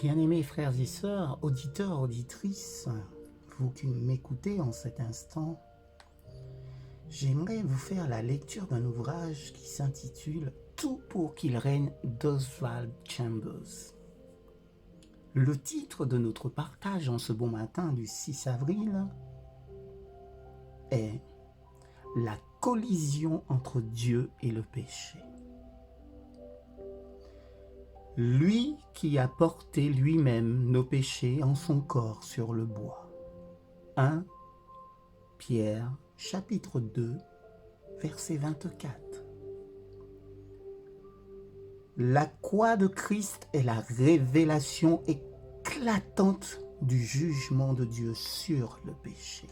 Bien-aimés frères et sœurs, auditeurs, auditrices, vous qui m'écoutez en cet instant, j'aimerais vous faire la lecture d'un ouvrage qui s'intitule « Tout pour qu'il règne » d'Oswald Chambers. Le titre de notre partage en ce bon matin du 6 avril est « La collision entre Dieu et le péché ». Lui qui a porté lui-même nos péchés en son corps sur le bois. 1 Pierre, chapitre 2, verset 24. La croix de Christ est la révélation éclatante du jugement de Dieu sur le péché.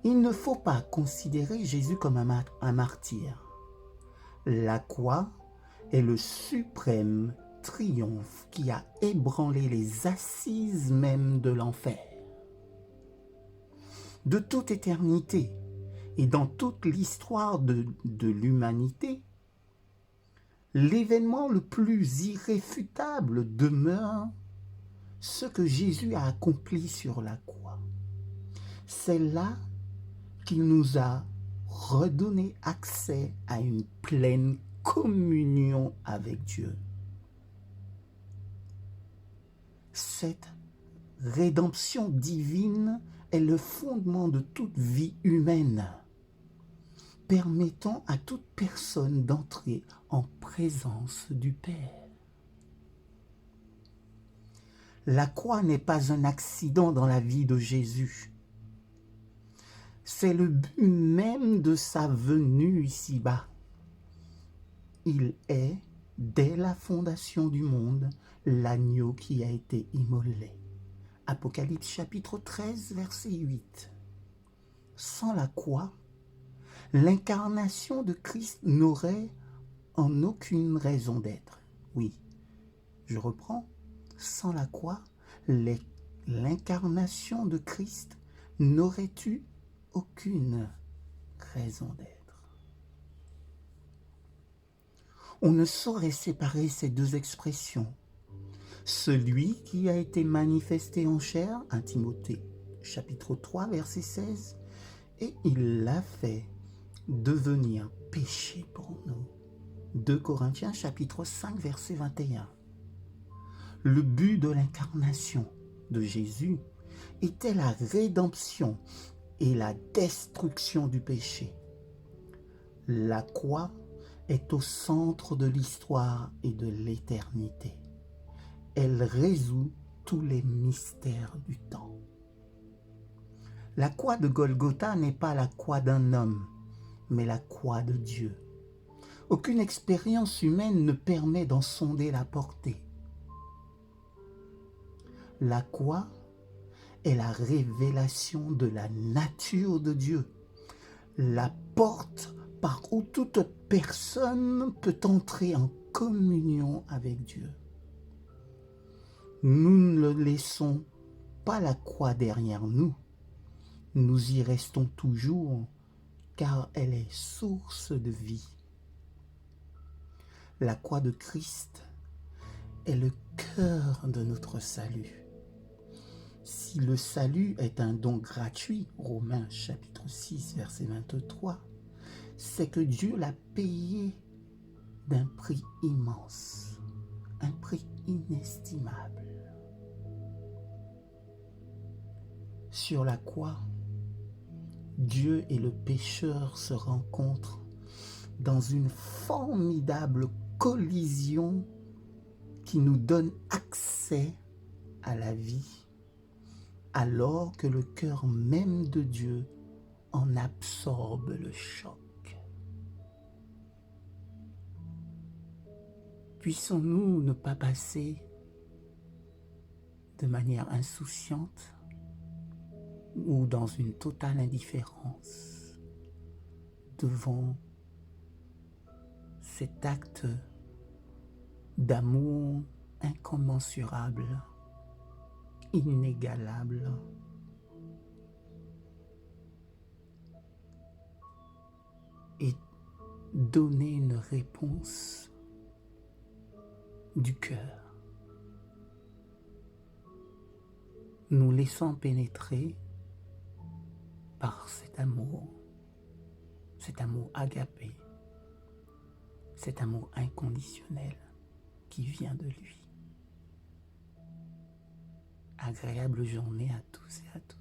Il ne faut pas considérer Jésus comme un martyr. La croix est le suprême triomphe qui a ébranlé les assises même de l'enfer. De toute éternité et dans toute l'histoire de l'humanité, l'événement le plus irréfutable demeure ce que Jésus a accompli sur la croix. C'est là qu'il nous a redonné accès à une pleine communion avec Dieu. Cette rédemption divine est le fondement de toute vie humaine, permettant à toute personne d'entrer en présence du Père. La croix n'est pas un accident dans la vie de Jésus. C'est le but même de sa venue ici-bas. Il est, dès la fondation du monde, l'agneau qui a été immolé. Apocalypse chapitre 13, verset 8. Sans la croix, l'incarnation de Christ n'aurait en aucune raison d'être. Oui, je reprends. Sans la croix, l'incarnation de Christ n'aurait eu aucune raison d'être. On ne saurait séparer ces deux expressions. Celui qui a été manifesté en chair, 1 Timothée, chapitre 3, verset 16, et il l'a fait devenir péché pour nous. 2 Corinthiens, chapitre 5, verset 21. Le but de l'incarnation de Jésus était la rédemption et la destruction du péché. La croix est au centre de l'histoire et de l'éternité. Elle résout tous les mystères du temps. La croix de Golgotha n'est pas la croix d'un homme, mais la croix de Dieu. Aucune expérience humaine ne permet d'en sonder la portée. La croix est la révélation de la nature de Dieu, la porte par où toute personne peut entrer en communion avec Dieu. Nous ne laissons pas la croix derrière nous. Nous y restons toujours, car elle est source de vie. La croix de Christ est le cœur de notre salut. Si le salut est un don gratuit, Romains chapitre 6, verset 23, c'est que Dieu l'a payé d'un prix immense, un prix inestimable. Sur la croix, Dieu et le pécheur se rencontrent dans une formidable collision qui nous donne accès à la vie, alors que le cœur même de Dieu en absorbe le choc. Puissons-nous ne pas passer de manière insouciante ou dans une totale indifférence devant cet acte d'amour incommensurable, inégalable, et donner une réponse du cœur. nous laissant pénétrer par cet amour agapé, cet amour inconditionnel qui vient de lui. Agréable journée à tous et à toutes.